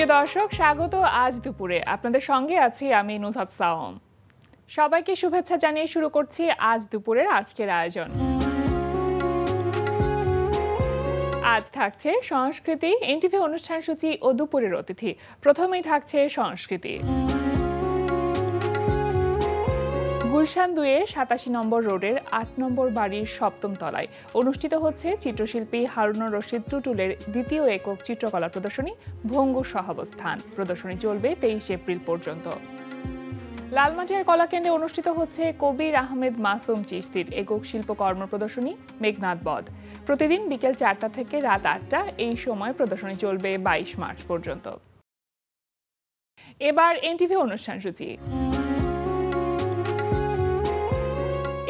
প্রিয় দর্শক, স্বাগত আজ দুপুরে। আপনাদের সঙ্গে আছি আমি নুসহাত সাওম। সবাইকে শুভেচ্ছা জানিয়ে শুরু করছি আজ দুপুরের আজকের আয়োজন। আজ থাকছে সংস্কৃতি, এনটিভি অনুষ্ঠান সূচি ও দুপুরের অতিথি। প্রথমেই থাকছে সংস্কৃতি। গুলশান ২-এর ৮৭ নম্বর রোডের ৮ নম্বর বাড়ির ৭ম তলায় অনুষ্ঠিত হচ্ছে চিত্রশিল্পী হারুনুর রশিদ টুটুলের দ্বিতীয় একক চিত্রকলা প্রদর্শনী ভঙ্গুর সহাবস্থান। প্রদর্শনী চলবে ২৩ এপ্রিল পর্যন্ত। লালমাটিয়ার কলাকেন্দ্রে অনুষ্ঠিত হচ্ছে কবির আহমেদ মাসুম চিশতির একক শিল্পকর্ম প্রদর্শনী মেঘনাদ বধ। প্রতিদিন বিকেল ৪টা থেকে রাত ৮টা এই সময় প্রদর্শনী চলবে ২২ মার্চ পর্যন্ত। এবার এনটিভি অনুষ্ঠান সূচি।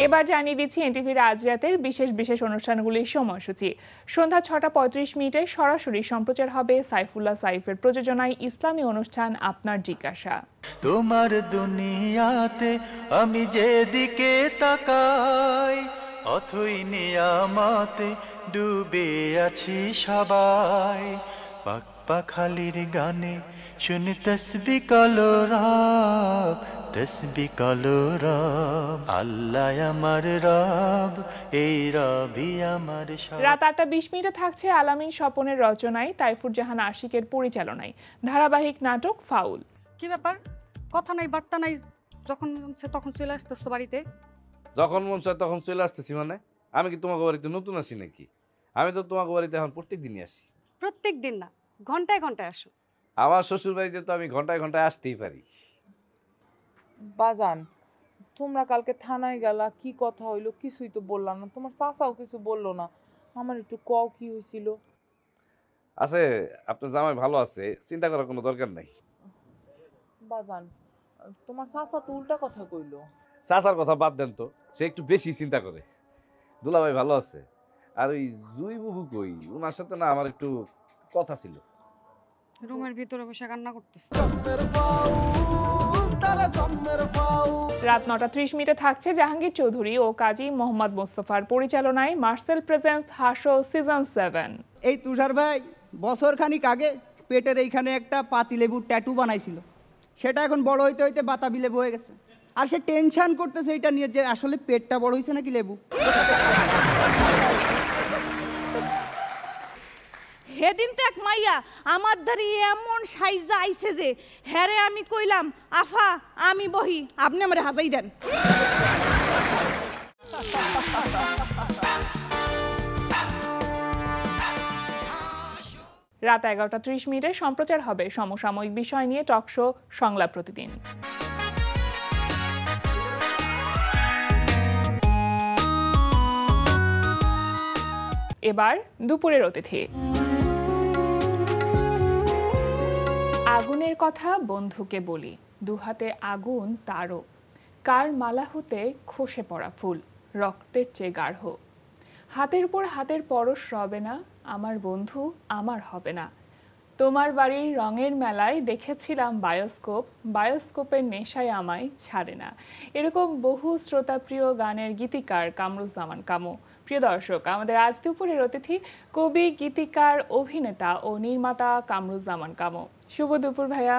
এবার জানিয়ে দিচ্ছি এনটিভির আজ রাতের বিশেষ বিশেষ অনুষ্ঠানগুলির সময়সূচি। সন্ধ্যা ৬টা ৩৫ সরাসরি সম্প্রচার হবে সাইফুল্লাহ সাইফের প্রযোজনায় ইসলামী অনুষ্ঠান আপনার জিজ্ঞাসা। তোমার দুনিয়াতে আমি যেদিকে তাকাই, অথই নিয়ামতে ডুবে আছি সবাই। পাক পাখালির গানে শুনি তসবিহ কলরব, তসবিহ কলরব, আল্লাহ আমার রব, এই রবই আমার সব। রাত ৮টা ২০ থাকছে আলামিন স্বপনের রচনায় তাইফুর জাহান আশিকের পরিচালনায় ধারাবাহিক নাটক ফাউল। কি ব্যাপার, কথা নাই বার্তা নাই, যখন তখন চলে আসতেছো বাড়িতে? যখন মন চায় তখন চলে আসতেছি। মানে আমি কি তোমাকে বাড়িতে নতুন আসি নাকি? আমি তো তোমাকে বাড়িতে এখন প্রত্যেক দিনই আসি। প্রত্যেক দিন না, ঘন্টায় ঘন্টায় আসো। আমার শ্বশুর বাড়িতে তো আমি ঘন্টায় ঘন্টায় আসতেই পারি। বাজান, তোমরা কালকে থানায় গেলা, কি কথা হইলো কিছুই তো বললাম না। তোমার চাচাও কিছু বললো না। আমার একটু কও কি হয়েছিল। আছে, আপনার জামাই ভালো আছে, চিন্তা করার কোনো দরকার নাই। বাজান, তোমার চাচা তো উল্টা কথা কইলো। চাচার কথা বাদ দেন তো, সে একটু বেশি চিন্তা করে। দুলাভাই ভালো আছে। আর ওই জুই বুবু কই, ওনার সাথে না আমার একটু কথা ছিল। রুমের ভিতরে বসে কান্না করতেছে। রাত ৯টা ৩০ থাকছে জাহাঙ্গীর চৌধুরী ও কাজী মোহাম্মদ মোস্তফার পরিচালনায় মার্সেল প্রেজেন্স হাসো সিজন 7। এই তুষার ভাই বছর খানিক আগে পেটের এইখানে একটা পাতিলেবুর ট্যাটু বানাইছিল, সেটা এখন বড় হইতে হইতে বাতাবি লেবু হয়ে গেছে। আর সে টেনশন করতেছে এটা নিয়ে যে আসলে পেটটা বড় হয়েছে নাকি লেবু। সেদিন তো এক মাইয়া আমার ধারে এমন সাইজা আইছে যে হ্যারে আমি কইলাম আফা আমি বহি, আপনি আমার হাজাই দেন। রাত ১১টা ৩০ সম্প্রচার হবে সমসাময়িক বিষয় নিয়ে টক শো সংলাপ প্রতিদিন। এবার দুপুরের অতিথি। আগুনের কথা বন্ধুকে বলি, দুহাতে আগুন তারও, কার মালা হতে খসে পড়া ফুল, রক্তের চেয়ে গাঢ়, হাতের উপর হাতের পরশ রবে না, আমার বন্ধু আমার হবে না, তোমার বাড়ির রঙের মেলায় দেখেছিলাম বায়োস্কোপ, বায়োস্কোপের নেশায় আমায় ছাড়ে না। এরকম বহু শ্রোতাপ্রিয় গানের গীতিকার কামরুজ্জামান কামু। প্রিয় দর্শক, আমাদের আজ দুপুরের অতিথি কবি, গীতিকার, অভিনেতা ও নির্মাতা কামরুজ্জামান কামু। শুভ দুপুর ভাইয়া।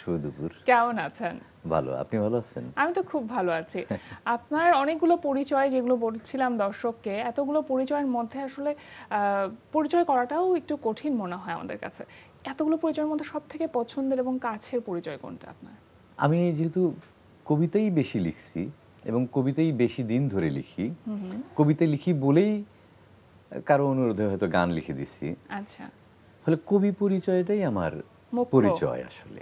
শুভ দুপুর। কেমন আছেন? ভালো, আপনি ভালো আছেন? আমি তো খুব ভালো আছি। আপনার অনেকগুলো পরিচয় যেগুলো বলছিলাম দর্শককে, এতগুলো পরিচয়ের মধ্যে আসলে পরিচয় করাটাও একটু কঠিন মনে হয় আমাদের কাছে। এতগুলো পরিচয়ের মধ্যে সব থেকে পছন্দের এবং কাছের পরিচয় কোনটা আপনার? আমি যেহেতু কবিতাই বেশি লিখছি এবং কবিতাই বেশি দিন ধরে লিখি, কবিতা লিখি বলেই কারো অনুরোধে হয়তো গান লিখে দিচ্ছি। আচ্ছা, ফলে কবি পরিচয়টাই আমার পরিচয় আসলে।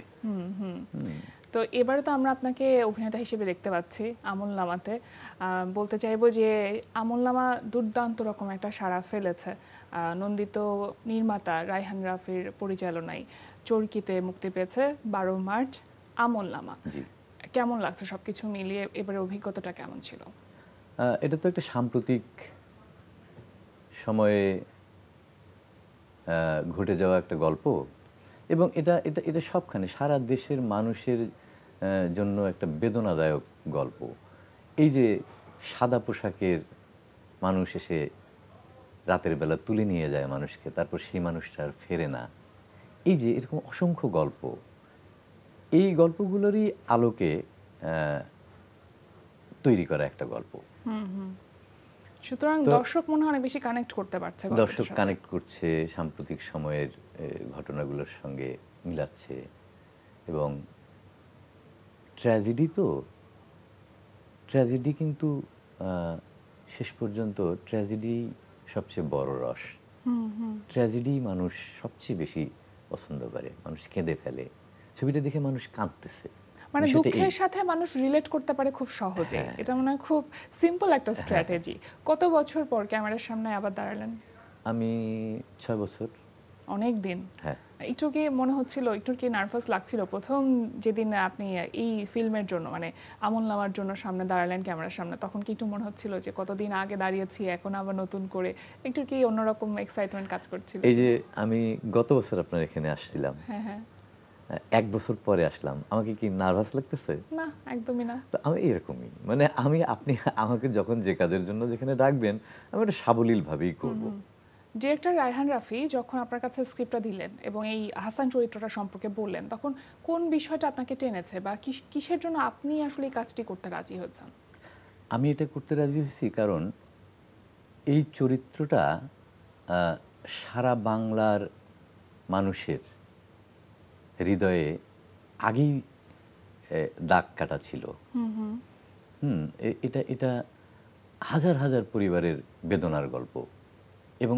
তো এবারে তো আমরা আপনাকে অভিনেতা হিসেবে দেখতে পাচ্ছি আমলনামাতে। বলতে চাইবো যে আমলনামা দুর্দান্ত রকম একটা সাড়া ফেলেছে। নন্দিত নির্মাতা রায়হান রাফির পরিচালনায় চরকিতে মুক্তি পেয়েছে ১২ মার্চ আমলনামা। কেমন লাগছে সবকিছু মিলিয়ে, এবারে অভিজ্ঞতাটা কেমন ছিল? এটা তো একটা সাম্প্রতিক সময়ে ঘটে যাওয়া একটা গল্প এবং এটা এটা এটা সবখানে সারা দেশের মানুষের জন্য একটা বেদনাদায়ক গল্প। এই যে সাদা পোশাকের মানুষ এসে রাতের বেলা তুলে নিয়ে যায় মানুষকে, তারপর সেই মানুষটা আর ফেরে না, এই যে এরকম অসংখ্য গল্প, এই গল্পগুলোরই আলোকে তৈরি করা একটা গল্প। সুতরাং দর্শক মনে হয় অনেক বেশি কানেক্ট করতে পারছে, দর্শক কানেক্ট করছে, সাম্প্রতিক সময়ের ঘটনাগুলোর সঙ্গে মিলাচ্ছে। এবং ট্র্যাজেডি, তো ট্র্যাজেডি কিন্তু শেষ পর্যন্ত ট্র্যাজেডি সবচেয়ে বড় রস। ট্র্যাজেডি মানুষ সবচেয়ে বেশি পছন্দ করে, মানুষ কেঁদে ফেলে। ছবিটা দেখে মানুষ কাঁদতেছে, মানে দুঃখের সাথে মানুষ রিলেট করতে পারে খুব সহজে। এটা মনে হয় খুব সিম্পল একটা স্ট্র্যাটেজি। কত বছর পর ক্যামেরার সামনে আবার দাঁড়ালেন? আমি 6 বছর। অনেক দিন। হ্যাঁ। একটু কি মনে হচ্ছিল, একটু কি নার্ভাস লাগছিল প্রথম যেদিন আপনি এই ফিল্মের জন্য মানে আমল নামার জন্য সামনে দাঁড়ালেন ক্যামেরার সামনে, তখন কি একটু মনে হচ্ছিল যে কতদিন আগে দাঁড়িয়েছি, এখন আবার নতুন করে একটু কি অন্যরকম এক্সাইটমেন্ট কাজ করছিল? এই যে আমি গত বছর আপনার এখানে আসছিলাম, হ্যাঁ হ্যাঁ, 1 বছর পরে আসলাম, আমাকে কি নার্ভাস লাগতেছে? না, একদমই না। তো আমি এরকমই, মানে আপনি আমাকে যখন যে কাজের জন্য যেখানে ডাকবেন আমি এটা সাবলীল ভাবেই করব। ডিরেক্টর রায়হান রাফি যখন আপনার কাছে স্ক্রিপ্টটা দিলেন এবং এই হাসান চরিত্রটা সম্পর্কে বললেন, তখন কোন বিষয়টা আপনাকে টেনেছে বা কিসের জন্য আপনি আসলে এই কাজটি করতে রাজি হয়েছেন? আমি এটা করতে রাজি হয়েছি কারণ এই চরিত্রটা সারা বাংলার মানুষের হৃদয়ে আগেই দাগ কাটা ছিল। এটা হাজার হাজার পরিবারের বেদনার গল্প, এবং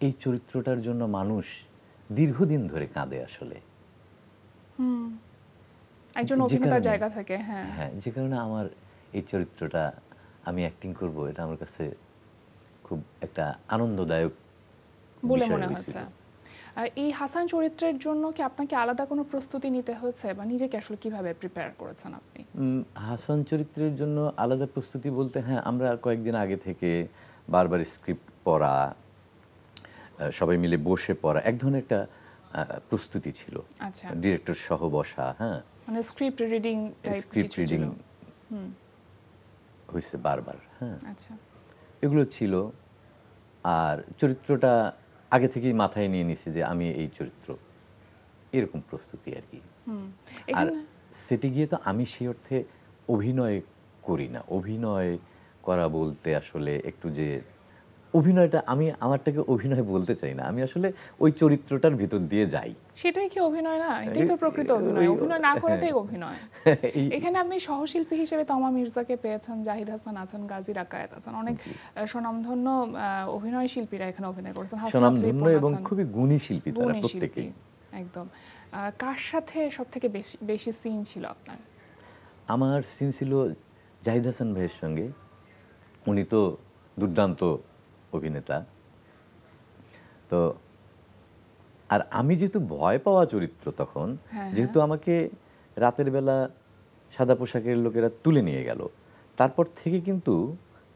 এই চরিত্রটার জন্য মানুষ দীর্ঘদিন ধরে কাঁদে আসলে। একজন অভিনেতার জায়গা থেকে। হ্যাঁ হ্যাঁ, যে কারণে আমার এই চরিত্রটা আমি অ্যাক্টিং করব, এটা আমার কাছে খুব একটা আনন্দদায়ক বলে মনে হচ্ছে। এই হাসান চরিত্রের জন্য কি আপনাকে আলাদা কোনো প্রস্তুতি নিতে হয়েছে বা নিজেকে আসলে কিভাবে প্রিপেয়ার করেছেন আপনি? হাসান চরিত্রের জন্য আলাদা প্রস্তুতি বলতে, হ্যাঁ, আমরা কয়েকদিন আগে থেকে বারবার স্ক্রিপ্ট পড়া, সবাই মিলে বসে পড়া, এক ধরনের একটা প্রস্তুতি ছিল। আচ্ছা, ডিরেক্টর সহ বসা, হ্যাঁ, মানে স্ক্রিপ্ট রিডিং টাইপ স্ক্রিপ্ট কিছু রিডিং ছিল? হয়েছে বারবার, হ্যাঁ, আচ্ছা, এগুলো ছিল। আর চরিত্রটা আগে থেকেই মাথায় নিয়ে নিছি যে আমি এই চরিত্র, এরকম প্রস্তুতি আর কি। আর সেটে গিয়ে তো আমি সেই অর্থে অভিনয় করি না। অভিনয় করা বলতে আসলে একটু যে অভিনয়টা, আমি আমারটাকে অভিনয় বলতে চাই না, আমি আসলে ওই চরিত্রটার ভিতর দিয়ে যাই। সেটাই কি অভিনয় না? এটাই তো প্রকৃত অভিনয়। অভিনয় না করাটাই অভিনয়। এখানে আপনি সহশিল্পী হিসেবে তমা মির্জাকে পেয়েছেন, জাহিদ হাসান আছেন, গাজী রাকায়েত আছেন, অনেক স্বনামধন্য অভিনয় শিল্পীরা এখানে অভিনয় করেছেন। স্বনামধন্য এবং খুবই গুণী শিল্পী তারা প্রত্যেকেই। একদম। কার সাথে সবথেকে বেশি সিন ছিল আপনার? আমার সিন ছিল জাহিদ হাসান ভাইয়ের সঙ্গে। উনি তো দুর্দান্ত অভিনেতা। তো আর আমি যেহেতু ভয় পাওয়া চরিত্র তখন, যেহেতু আমাকে রাতের বেলা সাদা পোশাকের লোকেরা তুলে নিয়ে গেল, তারপর থেকে কিন্তু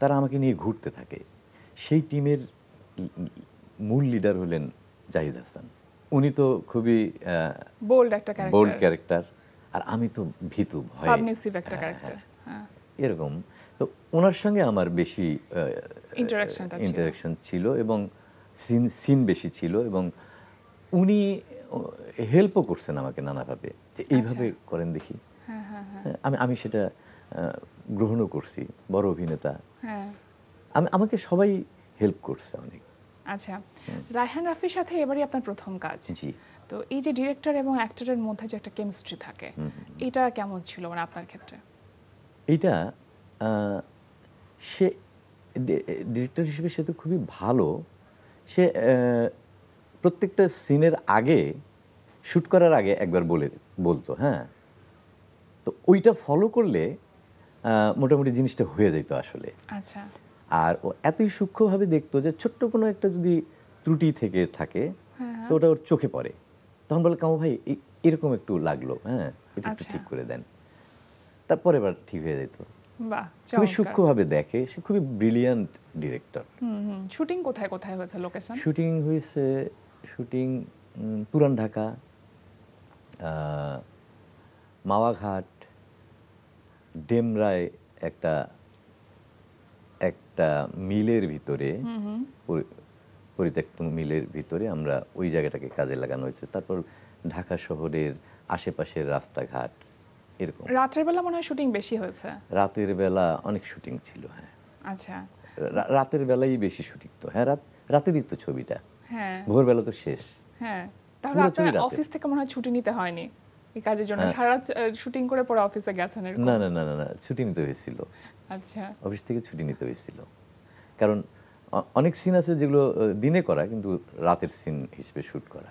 তারা আমাকে নিয়ে ঘুরতে থাকে। সেই টিমের মূল লিডার হলেন জাহিদ হাসান। উনি তো খুবই বোল্ড ক্যারেক্টার, আর আমি তো ভীতু, ভয়, সাবমিসিভ একটা ক্যারেক্টার। এরকম। তো ওনার সঙ্গে আমার বেশি ইন্টারাকশন ছিল এবং সিন বেশি ছিল, এবং উনি হেল্পও করছেন আমাকে নানাভাবে, যে এইভাবে করেন দেখি। আমি সেটা গ্রহণও করছি। বড় অভিনেতা, আমাকে সবাই হেল্প করছে অনেক। আচ্ছা, রায়হান রাফির সাথে এবারই আপনার প্রথম কাজ। জি। তো এই যে ডিরেক্টর এবং অ্যাক্টরের মধ্যে যে একটা কেমিস্ট্রি থাকে, এটা কেমন ছিল মানে আপনার ক্ষেত্রে? এইটা সে ডিরেক্টর হিসেবে সে তো খুবই ভালো। সে প্রত্যেকটা সিনের আগে, শ্যুট করার আগে একবার বলতো, হ্যাঁ, তো ওইটা ফলো করলে মোটামুটি জিনিসটা হয়ে যেত আসলে। আচ্ছা। আর ও এতই সূক্ষ্মভাবে দেখতো যে ছোট্ট কোনো একটা যদি ত্রুটি থেকে থাকে তো ওটা ওর চোখে পড়ে, তখন বলে, কামু ভাই এরকম একটু লাগলো, হ্যাঁ, এটা একটু ঠিক করে দেন, তারপরে এবার ঠিক হয়ে যেত। বাহ, খুবই সূক্ষ্মভাবে দেখে। সে খুবই ব্রিলিয়ান্ট ডিরেক্টর। শুটিং কোথায় কোথায় হয়েছে? লোকেশন শুটিং পুরান ঢাকা, মাওয়াঘাট, ডেমরায় একটা মিলের ভিতরে পরিত্যক্ত মিলের ভিতরে আমরা ওই জায়গাটাকে কাজে লাগানো হয়েছে। তারপর ঢাকা শহরের আশেপাশের রাস্তাঘাট এরকম। রাতের বেলা মনে হয় শুটিং বেশি হয়েছে। রাতের বেলা অনেক শুটিং ছিল, হ্যাঁ। আচ্ছা, রাতের বেলাই বেশি শুটিং তো, হ্যাঁ। রাতেরই তো ছবিটা, হ্যাঁ। ভোরবেলা তো শেষ। হ্যাঁ, তাহলে পুরো ছবি আপনার রাতে। অফিস থেকে মনে হয় ছুটি নিতে হয়নি এই কাজের জন্য, সারা রাত শুটিং করে পরে অফিসে গেছেন এরকম? না না না না না, ছুটি নিতে হয়েছিল। আচ্ছা, অফিস থেকে ছুটি নিতে হয়েছিল, কারণ অনেক সিন আছে যেগুলো দিনে করা কিন্তু রাতের সিন হিসেবে শুট করা।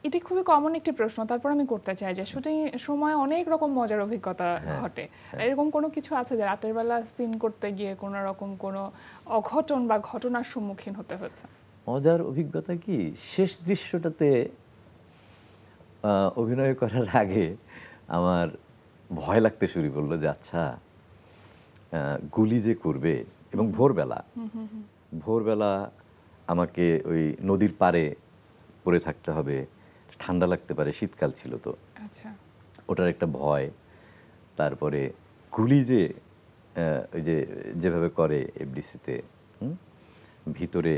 এটি খুবই কমন একটি প্রশ্ন, তারপর আমি করতে চাই যে শুটিং সময় অনেক রকম মজার অভিজ্ঞতা ঘটে, এরকম কোনো কিছু আছে যে রাতের বেলা সিন করতে গিয়ে কোনো রকম কোনো অঘটন বা ঘটনার সম্মুখীন হতে হয়েছে? মজার অভিজ্ঞতা কি, শেষ দৃশ্যটাতে অভিনয় করার আগে আমার ভয় লাগতে শুরু করলো যে আচ্ছা গুলি যে করবে, এবং ভোরবেলা আমাকে ওই নদীর পাড়ে পড়ে থাকতে হবে, ঠান্ডা লাগতে পারে, শীতকাল ছিল তো। আচ্ছা, ওটার একটা ভয়। তারপরে গুলি যে ওই যে যেভাবে করে এফডিসিতে, ভিতরে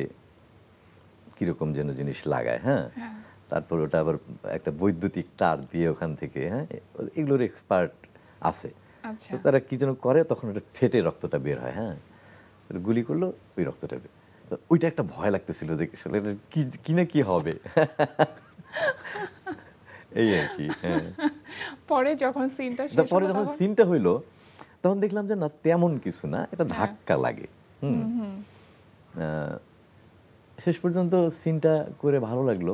কিরকম যেন জিনিস লাগায়, হ্যাঁ। তারপর ওটা আবার একটা বৈদ্যুতিক তার দিয়ে ওখান থেকে, হ্যাঁ, এগুলোর এক্সপার্ট আছে। তো তারা কি যেন করে, তখন ওটা ফেটে রক্তটা বের হয়, হ্যাঁ। গুলি করলো, ওই রক্তটা বের, ওইটা একটা ভয় লাগতেছিল যে কি না কি হবে। এই আর কি, হ্যাঁ। পরে যখন সিনটা হইলো তখন দেখলাম যে না, তেমন কিছু না, এটা ধাক্কা লাগে। শেষ পর্যন্ত সিনটা করে ভালো লাগলো,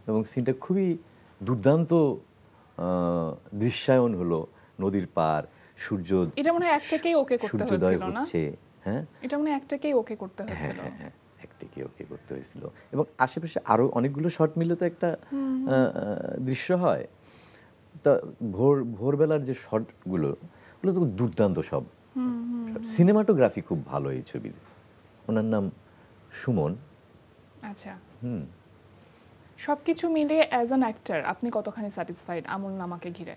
এবং সিনটা খুবই দুর্দান্ত দৃশ্যায়ন হলো। নদীর পার, সূর্য, এটা মনে হয় একটাকেই ওকে করতে সূর্যোদয় হয়েছিল না? হচ্ছে, হ্যাঁ। এটা মনে হয় একটাকেই ওকে করতে হয়েছিল। হ্যাঁ, একটাকেই ওকে করতে হয়েছিল, এবং আশেপাশে আরো অনেকগুলো শট মিলে তো একটা দৃশ্য হয়। তা ভোরবেলার যে শটগুলো, ওগুলো তো দুর্দান্ত সব। সিনেমাটোগ্রাফি খুব ভালো এই ছবির। ওনার নাম সুমন। আচ্ছা, সবকিছু মিলিয়ে অ্যাজ অ্যান অ্যাক্টর আপনি কতখানি স্যাটিসফাইড আমল নামাকে ঘিরে?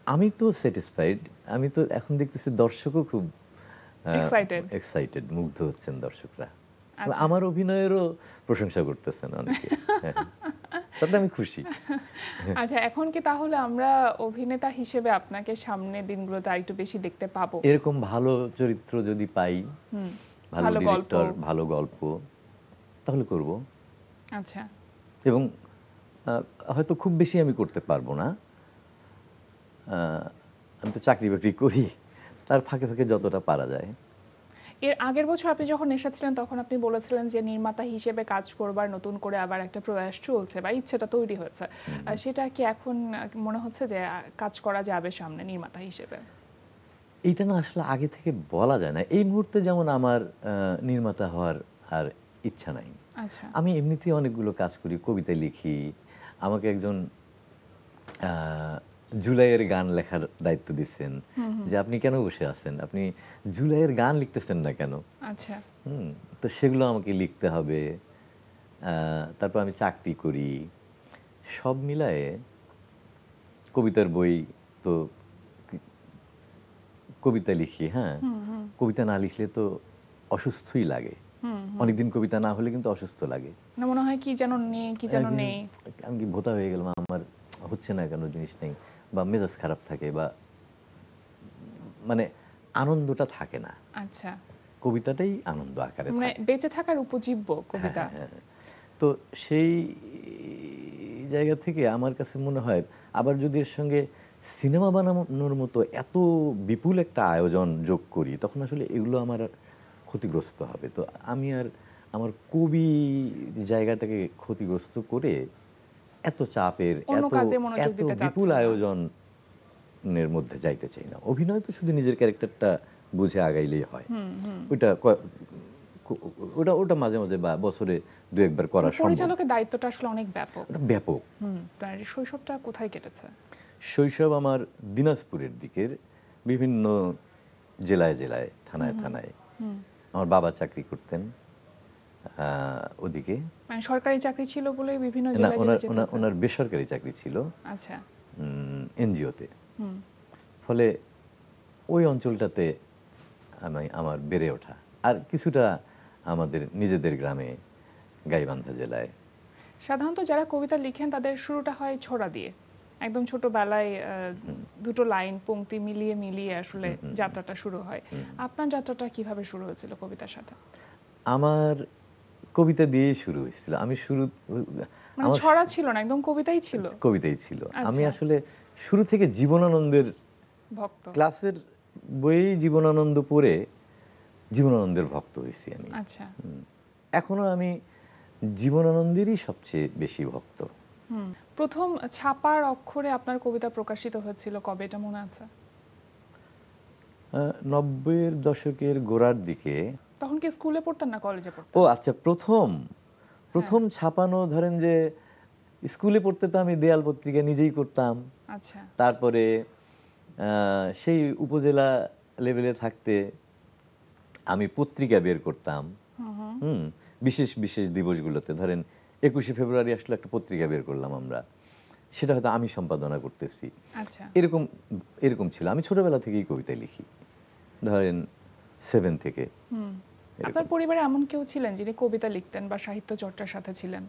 আমি তো স্যাটিসফাইড। আমি তো এখন দেখতেছি দর্শকও খুব এক্সাইটেড, মুগ্ধ হচ্ছেন দর্শকরা। আমার অভিনয়েরও প্রশংসা করতেছেন অনেকে, তাতে আমি খুশি। আচ্ছা, এখন কি তাহলে আমরা অভিনেতা হিসেবে আপনাকে সামনের দিনগুলোতে আরেকটু বেশি দেখতে পাবো? এরকম ভালো চরিত্র যদি পাই, ভালো ডিরেক্টর, ভালো গল্প, তাহলে করব। আচ্ছা, এবং হয়তো খুব বেশি আমি করতে পারবো না, আমি তো চাকরি বাকরি করি, তার ফাঁকে ফাঁকে যতটা পারা যায়। এর আগের বছর আপনি যখন এসেছিলেন তখন আপনি বলেছিলেন যে নির্মাতা হিসেবে কাজ করবার নতুন করে আবার একটা প্রয়াস চলছে বা ইচ্ছেটা তৈরি হয়েছে, সেটা কি এখন মনে হচ্ছে যে কাজ করা যাবে সামনে নির্মাতা হিসেবে? এইটা না আসলে আগে থেকে বলা যায় না। এই মুহূর্তে যেমন আমার নির্মাতা হওয়ার আর ইচ্ছা নাই। আচ্ছা, আমি এমনিতেই অনেকগুলো কাজ করি, কবিতা লিখি। আমাকে একজন জুলাইয়ের গান লেখার দায়িত্ব দিচ্ছেন, যে আপনি কেন বসে আছেন, আপনি জুলাইয়ের গান লিখতেছেন না কেন? আচ্ছা, তো সেগুলো আমাকে লিখতে হবে। তারপর আমি চাকরি করি, সব মিলায়ে কবিতার বই, তো কবিতা লিখি, হ্যাঁ। কবিতা না লিখলে তো অসুস্থই লাগে, অনেকদিন কবিতা না হলে কিন্তু অসুস্থ লাগে, না মনে হয় কি যেন নেই, কি যেন নেই, আমি কি ভোতা হয়ে গেলাম, আমার হচ্ছে না কেন জিনিস নেই, বা মেজাজ খারাপ থাকে, বা মানে আনন্দটা থাকে না। আচ্ছা, কবিতাটাই আনন্দ আকারে মানে থাকে, বেঁচে থাকার উপজীব্য কবিতা। তো সেই জায়গা থেকে আমার কাছে মনে হয়, আবার যদি এর সঙ্গে সিনেমা বানানোর মতো এত বিপুল একটা আয়োজন যোগ করি, তখন আসলে এগুলো আমার ক্ষতিগ্রস্ত হবে। তো আমি আর আমার কবি জায়গাটাকে ক্ষতিগ্রস্ত করে এত চাপের, এত বিপুল আয়োজনের মধ্যে যাইতে চাই না। অভিনয় তো শুধু নিজের ক্যারেক্টারটা বুঝে আগাইলেই হয়। ওটা মাঝে মাঝে বা বছরে দু একবার করা সম্ভব। পরিচালকের দায়িত্বটা আসলে অনেক ব্যাপক। ব্যাপক। শৈশবটা কোথায় কেটেছে? শৈশব আমার দিনাজপুরের দিকের বিভিন্ন জেলায় জেলায়, থানায় থানায়। আমার বাবা চাকরি করতেন ওদিকে, মানে সরকারি চাকরি ছিল বলে বিভিন্ন জেলায় জেলায় ওনার বেসরকারি চাকরি ছিল। আচ্ছা, এনজিওতে। ফলে ওই অঞ্চলটাতে আমার বেড়ে ওঠা, আর কিছুটা আমাদের নিজেদের গ্রামে গাইবান্ধা জেলায়। সাধারণত যারা কবিতা লিখেন তাদের শুরুটা হয় ছড়া দিয়ে, একদম ছোটবেলায় দুটো লাইন পংক্তি মিলিয়ে মিলিয়ে আসলে যাত্রাটা শুরু হয়। আপনার যাত্রাটা কিভাবে শুরু হয়েছিল কবিতার সাথে? আমার কবিতা দিয়েই শুরু হয়েছিল। আমি শুরু মানে ছড়া ছিল না, একদম কবিতাই ছিল? কবিতাই ছিল। আমি আচ্ছা। আসলে শুরু থেকে জীবনানন্দের ভক্ত? ক্লাসের বইয়েই জীবনানন্দ পড়ে জীবনানন্দের ভক্ত হয়েছি আমি। আচ্ছা। এখনো আমি জীবনানন্দেরই সবচেয়ে বেশি ভক্ত। প্রথম ছাপার অক্ষরে আপনার কবিতা প্রকাশিত হয়েছিল কবে, এটা মনে আছে? 90-এর দশকের গোড়ার দিকে। তখন কি স্কুলে পড়তেন না কলেজে পড়তেন? ও আচ্ছা, প্রথম ছাপানো ধরেন যে স্কুলে পড়তে তো আমি দেয়াল পত্রিকা নিজেই করতাম। আচ্ছা। তারপরে সেই উপজেলা লেভেলে থাকতে আমি পত্রিকা বের করতাম। বিশেষ বিশেষ দিবসগুলোতে ধরেন 21শে ফেব্রুয়ারি আসলে একটা পত্রিকা বের করলাম আমরা, সেটা হয়তো আমি সম্পাদনা করতেছি। আচ্ছা। এরকম ছিল। আমি ছোটবেলা থেকেই কবিতা লিখি, ধরেন 7 থেকে। আপনার পরিবারে এমন কেউ ছিলেন যিনি কবিতা লিখতেন বা সাহিত্য চর্চার সাথে ছিলেন?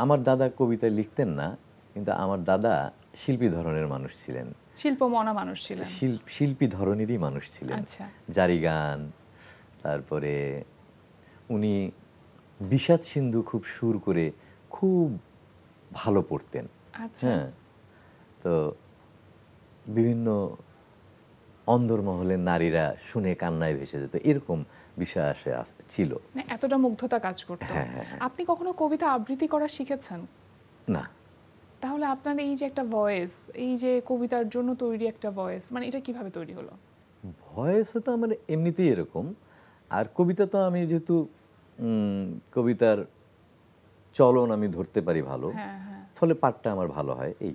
আমার দাদা কবিতা লিখতেন না, কিন্তু আমার দাদা শিল্পী ধরনের মানুষ ছিলেন, শিল্পমনা মানুষ ছিলেন, শিল্পী ধরনেরই মানুষ ছিলেন। আচ্ছা। জারি গান, তারপরে উনি বিষাদ সিন্ধু খুব সুর করে খুব ভালো পড়তেন। আচ্ছা। হ্যাঁ, তো বিভিন্ন অন্দরমহলের নারীরা শুনে কান্নায় ভেসে যেত, এরকম বিষয় আসে ছিল। এতটা মুগ্ধতা কাজ করত। আপনি কখনো কবিতা আবৃত্তি করা শিখেছেন? না। তাহলে আপনার এই যে একটা ভয়েস, এই যে কবিতার জন্য তৈরি একটা ভয়েস, মানে এটা কিভাবে তৈরি হলো? ভয়েস তো আমার এমনিতেই এরকম, আর কবিতা তো আমি যেহেতু কবিতার চলন আমি ধরতে পারি ভালো, ফলে পাঠটা আমার ভালো হয়। এই।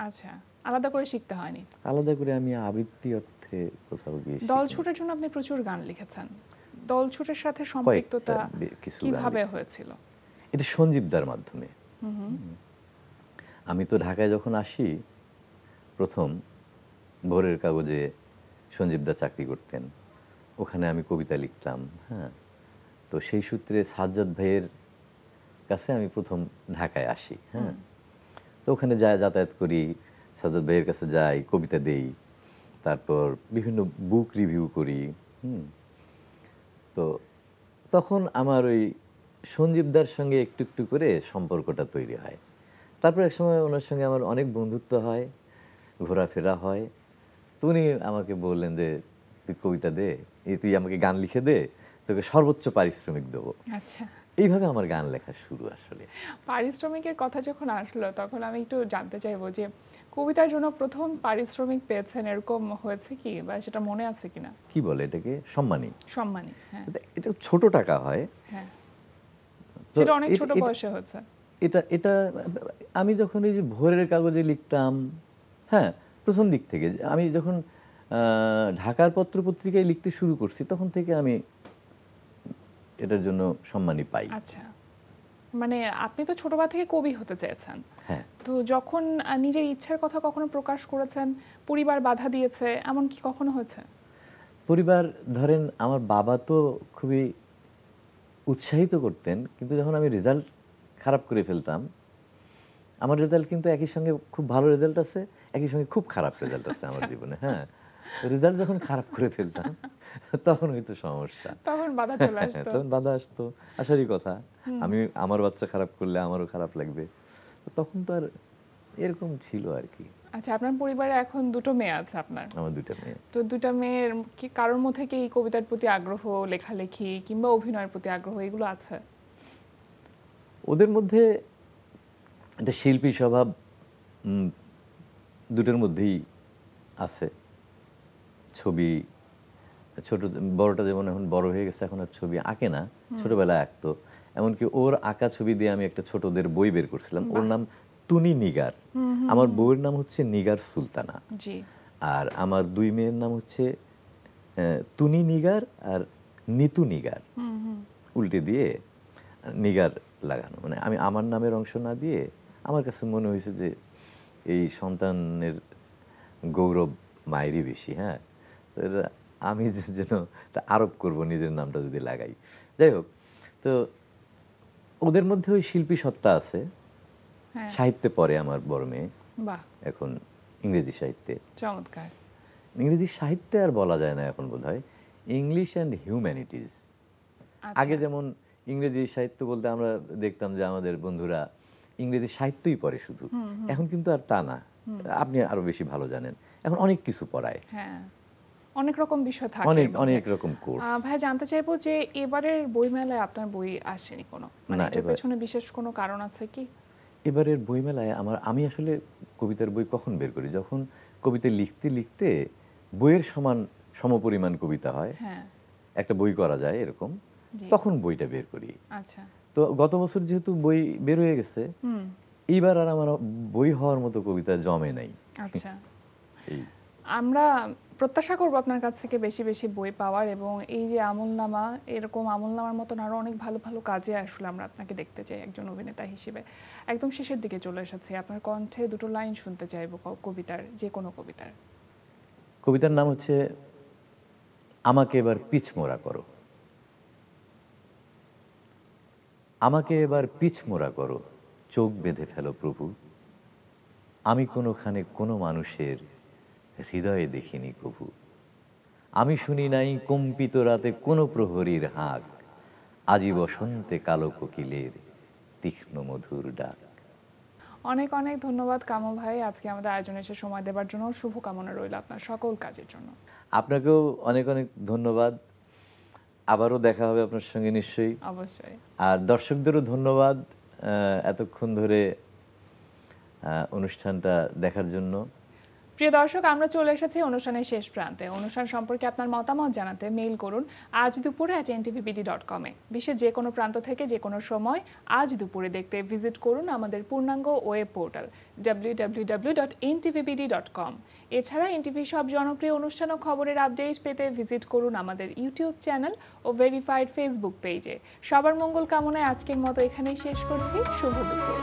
আচ্ছা, আলাদা করে শিখতে হয়নি? আলাদা করে আমি আবৃত্তি অর্থে কোথাও গিয়ে। দলছুটের জন্য আপনি প্রচুর গান লিখেছেন, দলছুটের সাথে সম্পৃক্ততা কিভাবে হয়েছিল? এটা সঞ্জীবদার মাধ্যমে। আমি তো ঢাকায় যখন আসি, প্রথম ভোরের কাগজে সঞ্জীবদা চাকরি করতেন, ওখানে আমি কবিতা লিখতাম। হ্যাঁ, তো সেই সূত্রে সাজ্জাদ ভাইয়ের কাছে আমি প্রথম ঢাকায় আসি। হ্যাঁ, তো ওখানে যাতায়াত করি, সাজ্জাদ ভাইয়ের কাছে যাই, কবিতা দেই, তারপর বিভিন্ন বুক রিভিউ করি। তো তখন আমার ওই সঞ্জীবদার সঙ্গে একটু একটু করে সম্পর্কটা তৈরি হয়। তারপর এক সময় ওনার সঙ্গে আমার অনেক বন্ধুত্ব হয়, ঘোরাফেরা হয়। তো উনি আমাকে বললেন যে তুই কবিতা দে, তুই আমাকে গান লিখে দে, তোকে সর্বোচ্চ পারিশ্রমিক দেবো। আচ্ছা। এইভাবে আমার গান লেখা শুরু। আসলে পারিশ্রমিকের কথা যখন আসলো, তখন আমি একটু জানতে চাইবো যে কবিতার জন্য প্রথম পারিশ্রমিক পেয়েছেন, এরকম হয়েছে কি, বা সেটা মনে আছে কিনা? কি বলে এটাকে? সম্মানী। সম্মানী, হ্যাঁ। এটা ছোট টাকা হয়। হ্যাঁ, সেটা অনেক ছোট বয়সে হয়েছে। এটা আমি যখন এই যে ভোরের কাগজে লিখতাম, হ্যাঁ, প্রথম দিক থেকে আমি যখন ঢাকার পত্র পত্রিকায় লিখতে শুরু করছি, তখন থেকে আমি এটার জন্য সম্মানী পাই। আচ্ছা, মানে আপনি তো ছোটবেলা থেকে কবি হতে চেয়েছেন। হ্যাঁ। তো যখন নিজের ইচ্ছার কথা কখনো প্রকাশ করেছেন, পরিবার বাধা দিয়েছে, এমন কি কখনো হয়েছে? পরিবার ধরেন আমার বাবা তো খুবই উৎসাহিত করতেন, কিন্তু যখন আমি রেজাল্ট খারাপ করে ফেলতাম, আমার রেজাল্ট কিন্তু একই সঙ্গে খুব ভালো রেজাল্ট আছে, একই সঙ্গে খুব খারাপ রেজাল্ট আছে আমার জীবনে। হ্যাঁ, রেজাল্ট যখন খারাপ করে ফেলতাম তখন হয়তো সমস্যা, তখন বাধা চলে আসতো। তখন বাধা আসতো, আসারই কথা। আমি আমার বাচ্চা খারাপ করলে আমারও খারাপ লাগবে, তখন তো আর এরকম ছিল আর কি। আচ্ছা, আপনার পরিবারে এখন দুটো মেয়ে আছে আপনার? আমার দুটো মেয়ে। তো দুটো মেয়ের কি কারোর মধ্যে কি কবিতার প্রতি আগ্রহ, লেখালেখি কিংবা অভিনয়ের প্রতি আগ্রহ এগুলো আছে? ওদের মধ্যে একটা শিল্পী স্বভাব দুটোর মধ্যেই আছে। ছবি, ছোট বড়টা যেমন এখন বড় হয়ে গেছে, এখন আর ছবি আঁকে না, ছোটবেলায় আঁকতো। এমনকি ওর আঁকা ছবি দিয়ে আমি একটা ছোটদের বই বের করছিলাম, ওর নাম তুনি নিগার। আমার বউয়ের নাম হচ্ছে নিগার সুলতানা। আর আমার দুই মেয়ের নাম হচ্ছে তুনি নিগার আর নিতু নিগার, উল্টে দিয়ে নিগার লাগানো। মানে আমি আমার নামের অংশ না দিয়ে, আমার কাছে মনে হয়েছে যে এই সন্তানের গৌরব মায়েরই বেশি। হ্যাঁ, তো আমি যেন তা আরোপ করব নিজের নামটা যদি লাগাই। যাই হোক, তো ওদের মধ্যে ওই শিল্পী সত্তা আছে। হ্যাঁ সাহিত্যে পড়ে আমার বড় মেয়ে, বাহ এখন ইংরেজি সাহিত্যে। চমৎকার। ইংরেজি সাহিত্যে আর বলা যায় না এখন বোধহয়, ইংলিশ অ্যান্ড হিউম্যানিটিজ। আচ্ছা। আগে যেমন ইংরেজি সাহিত্য বলতে আমরা দেখতাম যে আমাদের বন্ধুরা ইংরেজি সাহিত্যই পড়ে শুধু, এখন কিন্তু আর তা না। আপনি আরো বেশি ভালো জানেন, এখন অনেক কিছু পড়ায়, হ্যাঁ অনেক রকম বিষয় থাকে, অনেক অনেক রকম কোর্স। ভাই জানতে চাইবো যে এবারের বইমেলায় আপনার বই আসেনি কোনো, মানে না, এটার পেছনে বিশেষ কোনো কারণ আছে কি? এবারের বইমেলায় আমি আসলে কবিতার বই কখন বের করি, যখন কবিতা লিখতে লিখতে বইয়ের সমপরিমাণ কবিতা হয়, হ্যাঁ একটা বই করা যায় এরকম, জি। তখন বইটা বের করি। আচ্ছা। তো গত বছর যেহেতু বই বের হয়ে গেছে, এইবার আর আমার বই হওয়ার মতো কবিতা জমে নাই। আচ্ছা। এই আমরা প্রত্যাশা করব আপনার কাছ থেকে বেশি বেশি বই পাওয়ার, এবং এই যে আমলনামা, এরকম আমলনামার মতন আরো অনেক ভালো ভালো কাজে আসলে আমরা আপনাকে দেখতে চাই একজন অভিনেতা হিসেবে। একদম শেষের দিকে চলে এসেছি, আপনার কণ্ঠে দুটো লাইন শুনতে চাইবো কবিতার, যে কোনো কবিতার। কবিতার নাম হচ্ছে আমাকে এবার পিছমোড়া করো। আমাকে এবার পিছমোড়া করো, চোখ বেঁধে ফেলো প্রভু। আমি কোনোখানে কোনো মানুষের হৃদয়ে দেখিনি কভু। আমি শুনি নাই কম্পিত রাতে কোনো প্রহরীর হাঁক, আজি বসন্তে কালো কোকিলের তীক্ষ্ণ মধুর ডাক। অনেক অনেক ধন্যবাদ কামু ভাই, আজকে আমাদের আয়োজনে এসে সময় দেওয়ার জন্য। শুভকামনা রইল আপনার সকল কাজের জন্য। আপনাকেও অনেক অনেক ধন্যবাদ। আবারও দেখা হবে আপনার সঙ্গে নিশ্চয়ই। অবশ্যই। আর দর্শকদেরও ধন্যবাদ এতক্ষণ ধরে অনুষ্ঠানটা দেখার জন্য। প্রিয় দর্শক, আমরা চলে এসেছি অনুষ্ঠানের শেষ প্রান্তে। অনুষ্ঠান সম্পর্কে আপনার মতামত জানাতে মেইল করুন আজ দুপুরে @ntvbd.com এ। বিশ্বের যে কোনো প্রান্ত থেকে যে কোনো সময় আজ দুপুরে দেখতে ভিজিট করুন আমাদের পূর্ণাঙ্গ ওয়েব পোর্টাল www.ntvbd.com। এছাড়া এনটিভি সব জনপ্রিয় অনুষ্ঠান ও খবরের আপডেট পেতে ভিজিট করুন আমাদের ইউটিউব চ্যানেল ও ভেরিফাইড ফেসবুক পেজে। সবার মঙ্গল কামনায় আজকের মতো এখানেই শেষ করছি। শুভ দুপুর।